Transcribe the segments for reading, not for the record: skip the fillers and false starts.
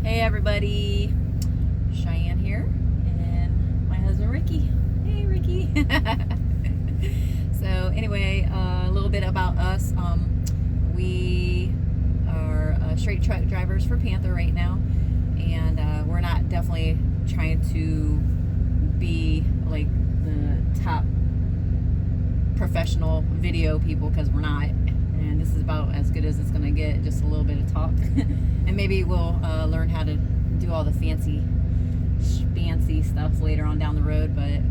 Hey everybody, Cheyenne here, and my husband Ricky. Hey Ricky. So anyway, a little bit about us. We are straight truck drivers for Panther right now, and we're not definitely trying to be like the top professional video people, because we're not. And this is about as good as it's gonna get, just a little bit of talk. And maybe we'll learn how to do all the fancy stuff later on down the road. But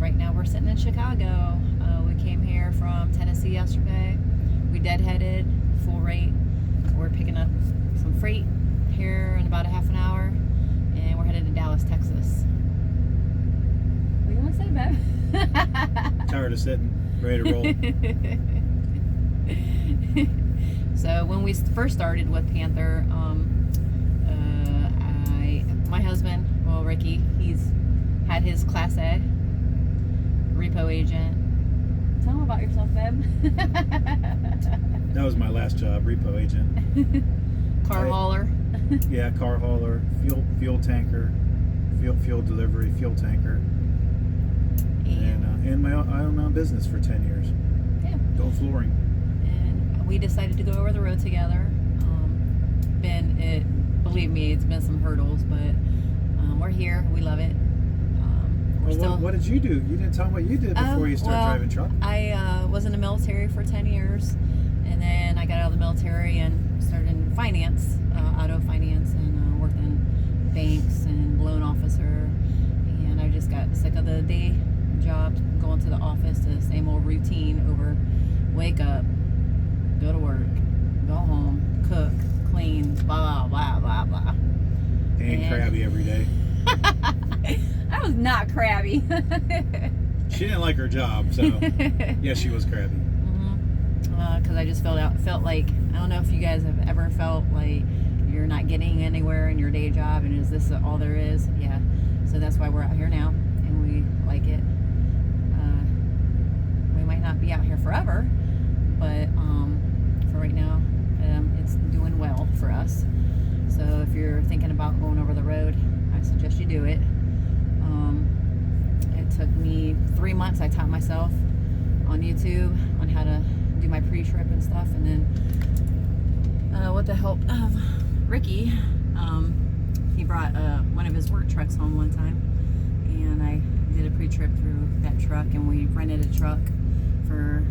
right now we're sitting in Chicago. We came here from Tennessee yesterday. We deadheaded full rate. We're picking up some freight here in about a half an hour, and we're headed to Dallas, Texas. What do you want to say, babe? Tired of sitting, ready to roll. So when we first started with Panther, my husband, well, Ricky, he's had his Class A repo agent. Tell him about yourself, babe. That was my last job, repo agent. Car hauler. Yeah, car hauler, fuel tanker, fuel delivery, fuel tanker, and I own my own business for 10 years. Yeah. Doing flooring. And we decided to go over the road together. Believe me, it's been some hurdles, but we're here. We love it. What did you do? You didn't tell me what you did before you started driving truck. I was in the military for 10 years, and then I got out of the military and started in finance, auto finance, and worked in banks and loan officer. And I just got sick of the day job, going to the office, to the same old routine over wake up, go to work, go home, cook, clean, blah, blah, blah, blah. And crabby every day. I was not crabby. She didn't like her job, so yeah, she was crabby. Because I just felt like, I don't know if you guys have ever felt like you're not getting anywhere in your day job, and is this all there is? Yeah. So that's why we're out here now, and we like it. We might not be out here forever, but for right now, it's doing well for us. So if you're thinking about going over the road, I suggest you do it. It took me 3 months. I taught myself on YouTube on how to do my pre-trip and stuff, and then with the help of Ricky, he brought one of his work trucks home one time, and I did a pre-trip through that truck, and we rented a truck for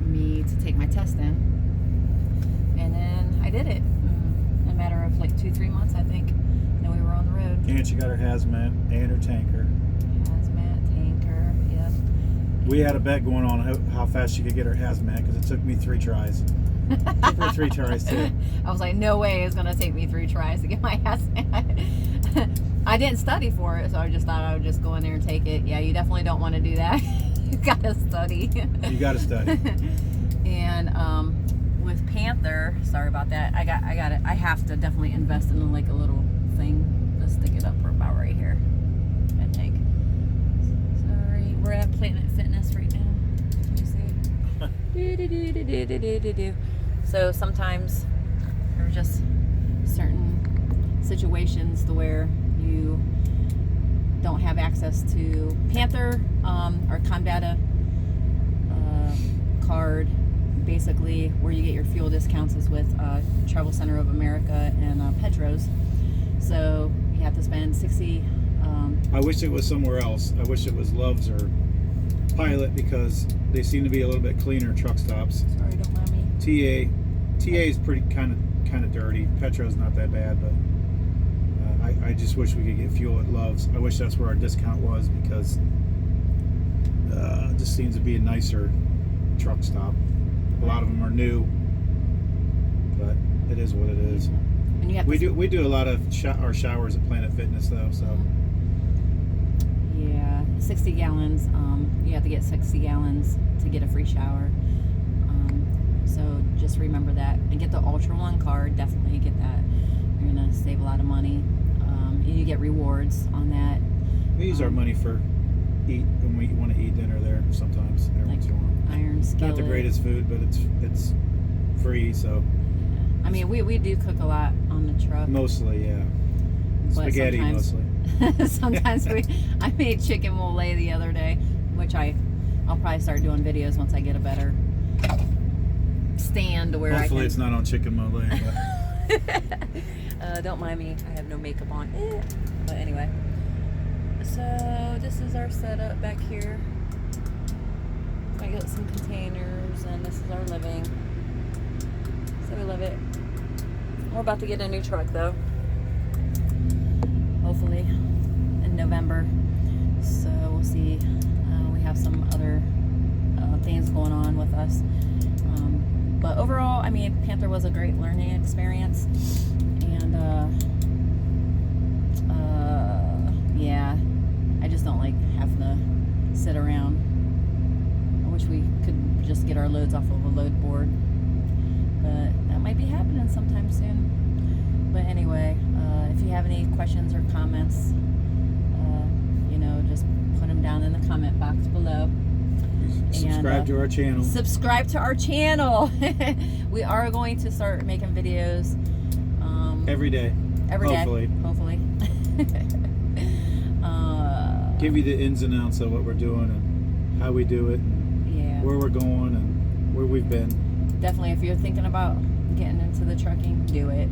me to take my test in, and then I did it in a matter of like 2-3 months, I think. Then we were on the road. And she got her hazmat and her tanker. Hazmat, tanker, yep. We had a bet going on how fast she could get her hazmat, because it took me 3 tries. It took her 3 tries too. I was like, no way it's gonna take me 3 tries to get my hazmat. I didn't study for it, so I just thought I would just go in there and take it. Yeah, you definitely don't want to do that. You gotta study. You gotta study. And with Panther, sorry about that. I got it. I have to definitely invest in like a little thing to stick it up for about right here, I think. Sorry, we're at Planet Fitness right now. Can you see? So sometimes there are just certain situations to where you don't have access to Panther or Comdata card. Basically, where you get your fuel discounts is with Travel Center of America and Petros. So you have to spend 60. I wish it was somewhere else. I wish it was Love's or Pilot, because they seem to be a little bit cleaner truck stops. Sorry, don't mind me. TA is pretty kind of dirty. Petro's not that bad, but I just wish we could get fuel at Love's. I wish that's where our discount was, because it just seems to be a nicer truck stop. A lot of them are new, but it is what it is. And you have we do a lot of our showers at Planet Fitness though, so. Yeah, 60 gallons. You have to get 60 gallons to get a free shower. So just remember that, and get the Ultra One card. Definitely get that. You're gonna save a lot of money, and you get rewards on that. We use our money for when we want to eat dinner there sometimes. Every once in a while. Iron skillet. Not the greatest food, but it's free, so I mean, we do cook a lot on the truck. Mostly, yeah. But Spaghetti mostly. sometimes I made chicken mole the other day, which I'll probably start doing videos once I get a better stand where Hopefully I it's not on chicken mole. But don't mind me, I have no makeup on. But anyway, so this is our setup back here. I got some containers, and this is our living. So we love it. We're about to get a new truck though, hopefully in November. So we'll see. We have some other things going on with us. But overall, I mean, Panther was a great learning experience. And yeah, I just don't like having to sit around. I wish we could just get our loads off of a load board. But that might be happening sometime soon. But anyway, if you have any questions or comments, you know, just put them down in the comment box below. subscribe to our channel. Subscribe to our channel. We are going to start making videos Every day. every day. Hopefully. Give you the ins and outs of what we're doing and how we do it and Yeah. where we're going and where we've been. Definitely, if you're thinking about getting into the trucking, do it.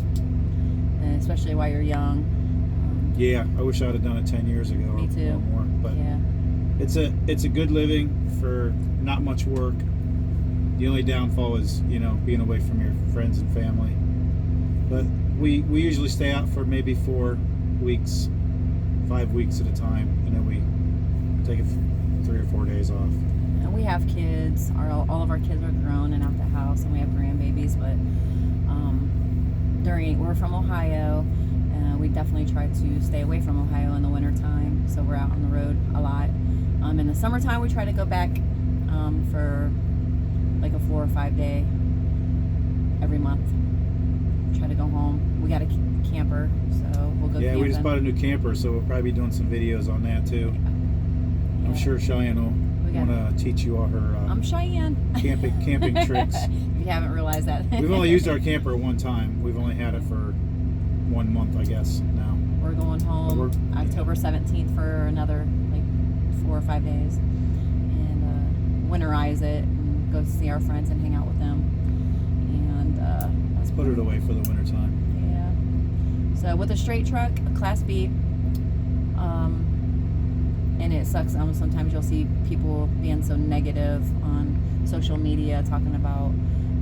And especially while you're young. Yeah, I wish I'd have done it 10 years ago Me too. or more. But Yeah. it's a good living for not much work. The only downfall is, you know, being away from your friends and family. But we usually stay out for maybe 4 weeks, 5 weeks at a time, and then we take 3 or 4 days off. And we have kids. All of our kids are grown and out the house, and we have grandbabies. But we're from Ohio, and we definitely try to stay away from Ohio in the wintertime. So we're out on the road a lot. In the summertime, we try to go back for like a 4 or 5 day every month. Try to go home. We got a camper, so we'll go Yeah, camping. we just bought a new camper, so we'll probably be doing some videos on that too. I'm sure Cheyenne will want to teach you all her I'm Cheyenne. camping tricks. If you haven't realized that. We've only used our camper one time. We've only had it for 1 month, I guess, now. We're going home October 17th for another like 4 or 5 days, and winterize it and go see our friends and hang out with them. And that's Put it away for the wintertime. Yeah. So with a straight truck, a Class B, and it sucks. Sometimes you'll see people being so negative on social media, talking about,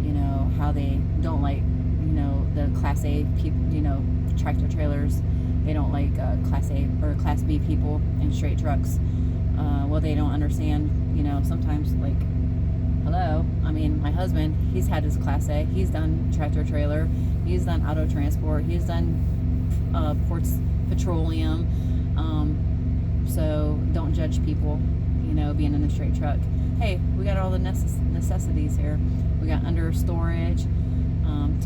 you know, how they don't like, you know, the Class A people, you know, tractor trailers. They don't like Class A or Class B people in straight trucks. Well, they don't understand, you know, sometimes, like, hello, I mean, my husband, he's had his Class A. He's done tractor trailer. He's done auto transport. He's done ports petroleum. So don't judge people, you know, being in a straight truck. Hey, we got all the necessities here. We got under storage,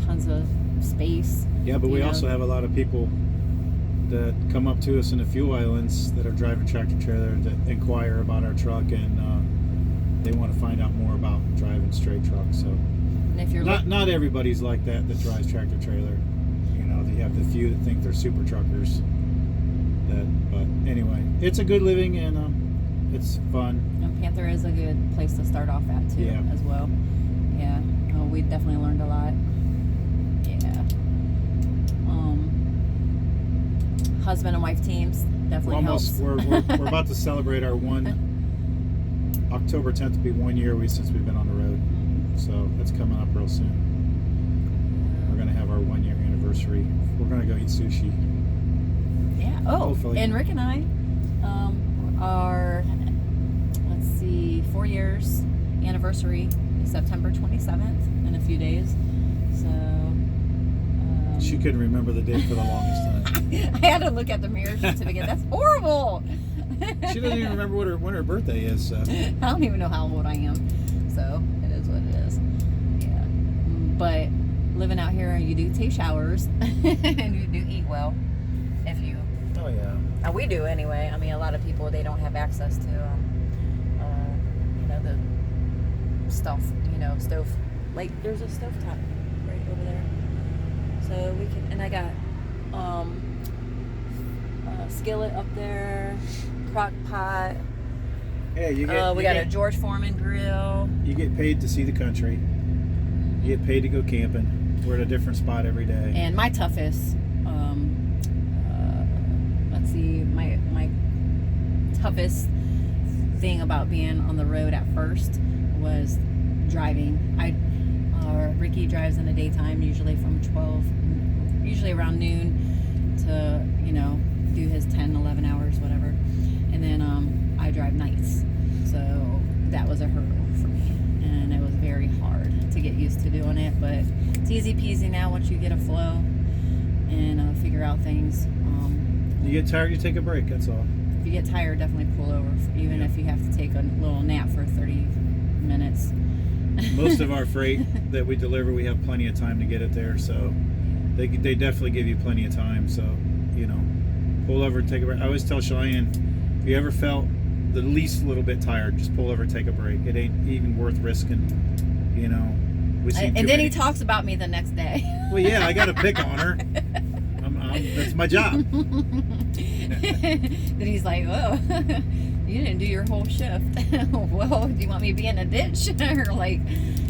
tons of space. Yeah, but we also have a lot of people that come up to us in the fuel islands that are driving tractor trailer that inquire about our truck, and they want to find out more about driving straight trucks. So and if you're not everybody's like that drives tractor trailer. You know, you have the few that think they're super truckers. But anyway, it's a good living, and it's fun. And Panther is a good place to start off at too, as well. Yeah, we definitely learned a lot. Yeah. Husband and wife teams definitely helps. We're about to celebrate our October 10th to be 1 year since we've been on the road, so that's coming up real soon. We're gonna have our 1 year anniversary. We're gonna go eat sushi. Yeah. Oh, hopefully. And Rick and I are, let's see, 4 years anniversary is September 27th in a few days. So she couldn't remember the date for the longest time. I had to look at the marriage certificate. That's horrible. She doesn't even remember when her birthday is. So. I don't even know how old I am. So it is what it is. Yeah. But living out here, you do take showers and you do eat well. If you. Oh yeah. We do anyway. I mean, a lot of people, they don't have access to, you know, the stuff, you know, stove. Like, there's a stove top right over there. we can, and I got a skillet up there, crock pot. Yeah, you get. We got a George Foreman grill. You get paid to see the country. You get paid to go camping. We're at a different spot every day. And my toughest, let's see, my toughest thing about being on the road at first was driving. Ricky drives in the daytime, usually from 12, usually around noon to, do his 10, 11 hours, whatever. And then I drive nights. So that was a hurdle for me. And it was very hard to get used to doing it. But it's easy peasy now once you get a flow and figure out things. You get tired, you take a break, that's all. If you get tired, definitely pull over, even if you have to take a little nap for 30 minutes. Most of our freight that we deliver, we have plenty of time to get it there, so they definitely give you plenty of time. So, pull over and take a break. I always tell Cheyenne, if you ever felt the least little bit tired, just pull over and take a break. It ain't even worth risking, And then he talks about me the next day. Well, yeah, I got to pick on her. That's my job. Then he's like, "Oh, you didn't do your whole shift." Well, do you want me to be in a ditch? Or like,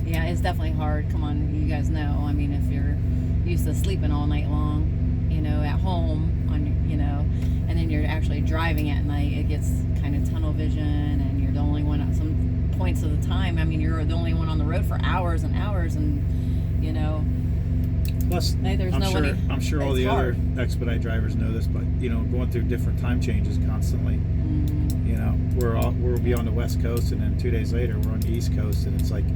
yeah, it's definitely hard. Come on, you guys know. I mean, if you're used to sleeping all night long, at home, and then you're actually driving at night, it gets kind of tunnel vision, and you're the only one at some points of the time. I mean, you're the only one on the road for hours and hours, and Plus, I'm sure all the other expedite drivers know this, but going through different time changes constantly. Mm-hmm. We'll be on the West Coast, and then 2 days later we're on the East Coast, and it's like,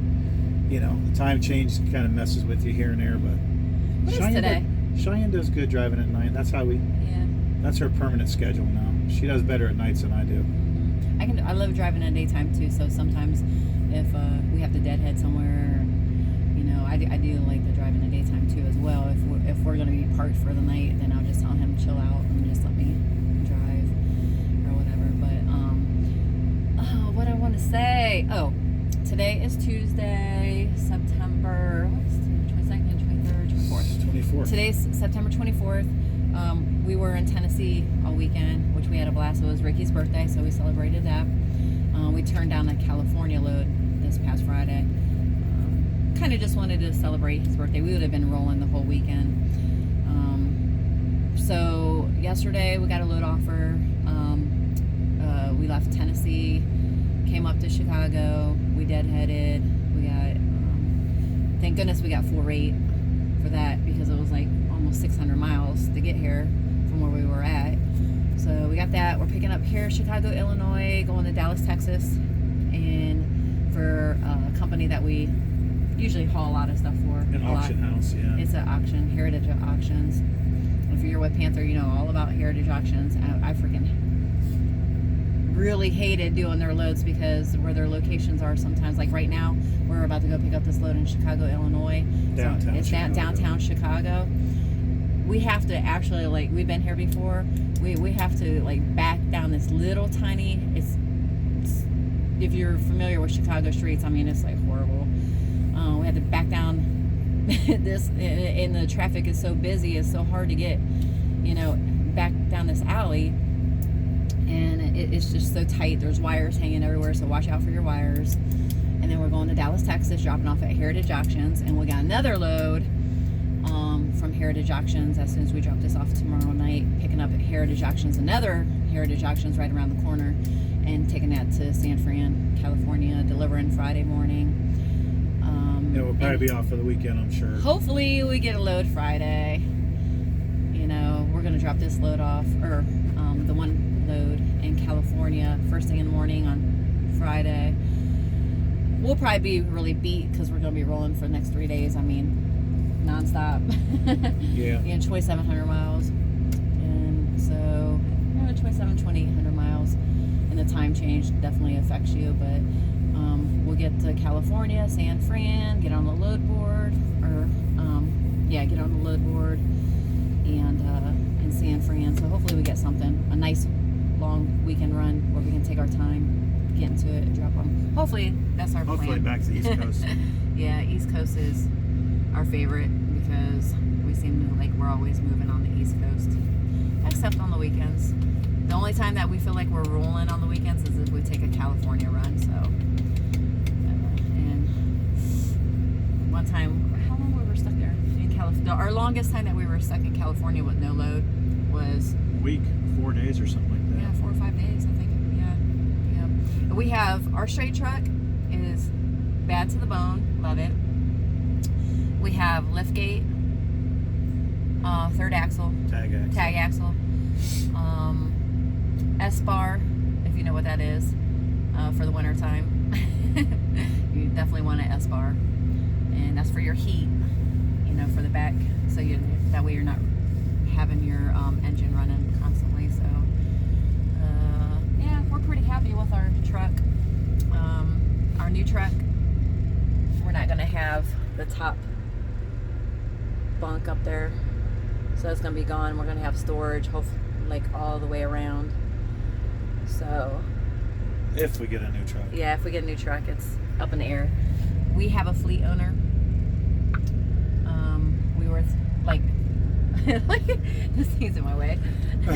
the time change kind of messes with you here and there. But what is today? Cheyenne does good driving at night. That's how that's her permanent schedule now. She does better at nights than I do. Mm-hmm. I love driving at daytime too. So sometimes if we have to deadhead somewhere, I do like the driving in the daytime too as well. If we're going to be parked for the night, then I'll just tell him chill out and just let me drive or whatever. But what I want to say. Oh, today is Tuesday, September 22nd, 23rd, 24th. Today's September 24th. We were in Tennessee all weekend, which we had a blast. It was Ricky's birthday, so we celebrated that. We turned down a California load this past Friday. Kind of just wanted to celebrate his birthday. We would have been rolling the whole weekend. So yesterday we got a load offer. We left Tennessee, came up to Chicago. We deadheaded. We got, thank goodness we got full rate for that, because it was like almost 600 miles to get here from where we were at. So we got that. We're picking up here, Chicago, Illinois, going to Dallas, Texas, and for a company that we usually haul a lot of stuff for. An auction house, yeah. It's an auction, Heritage Auctions. If you're with Panther, you know all about Heritage Auctions. I freaking really hated doing their loads because where their locations are sometimes, like right now, we're about to go pick up this load in Chicago, Illinois. Downtown so it's Chicago. Downtown Chicago. We have to actually, we've been here before, we have to back down this little tiny, it's if you're familiar with Chicago streets, I mean, it's horrible. We had to back down this, and the traffic is so busy, it's so hard to get, back down this alley, and it's just so tight. There's wires hanging everywhere, so watch out for your wires. And then we're going to Dallas, Texas, dropping off at Heritage Auctions, and we got another load from Heritage Auctions as soon as we drop this off tomorrow night, picking up at Heritage Auctions, another Heritage Auctions right around the corner, and taking that to San Fran, California, delivering Friday morning. Yeah, we'll probably be off for the weekend, I'm sure. Hopefully we get a load Friday. We're going to drop this load off, or the one load in California first thing in the morning on Friday. We'll probably be really beat because we're going to be rolling for the next 3 days. I mean, nonstop. Yeah. 2,700 miles. And so, 2,800 miles. And the time change definitely affects you, but we'll get to California, San Fran, get on the load board, get on the load board, and in San Fran. So hopefully we get something, a nice long weekend run where we can take our time, get into it, and drop them. Hopefully that's our plan. Hopefully back to the East Coast. Yeah, East Coast is our favorite because we seem to we're we're always moving on the East Coast, except on the weekends. The only time that we feel like we're rolling on the weekends is if we take a California run. So, and one time, how long we were stuck there in California? Our longest time that we were stuck in California with no load was A week, 4 days or something like that. 4 or 5 days, I think. Yeah. We have our straight truck is bad to the bone, love it. We have liftgate, third axle, Tag axle, S-bar, if you know what that is, for the winter time. You definitely want an S-bar, and that's for your heat, for the back, so that way you're not having your engine running constantly. So yeah, we're pretty happy with our truck. Our new truck, we're not gonna have the top bunk up there, so it's gonna be gone. We're gonna have storage, hopefully, like all the way around. So if we get a new truck. yeah, if we get a new truck, it's up in the air. We have a fleet owner. We were like this thing's in my way. The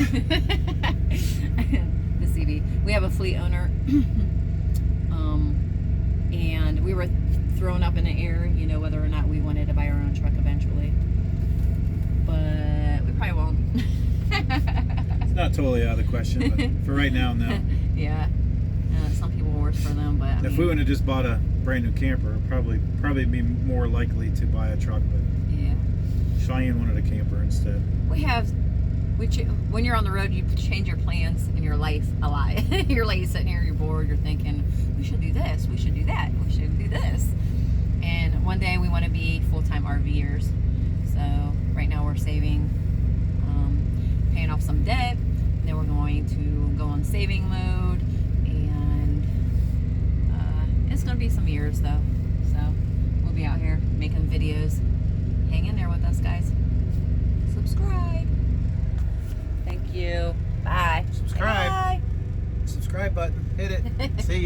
CB. We have a fleet owner, and we were thrown up in the air, whether or not we wanted to buy our own truck eventually. But we probably won't. It's not totally out of the question, but for right now, no. Yeah. Some people worse for them, but If we would have just bought a brand new camper, probably be more likely to buy a truck. But yeah. Cheyenne wanted a camper instead. When you're on the road, you change your plans in your life a lot. You're like sitting here, you're bored, you're thinking, we should do this, we should do that, we should do this. And one day we want to be full-time RVers. So right now we're saving, paying off some debt. Then we're going to go on saving mode, and it's going to be some years though. So we'll be out here making videos. Hang in there with us, guys. Subscribe. Thank you. Bye. Subscribe. Bye. Subscribe button. Hit it. See ya.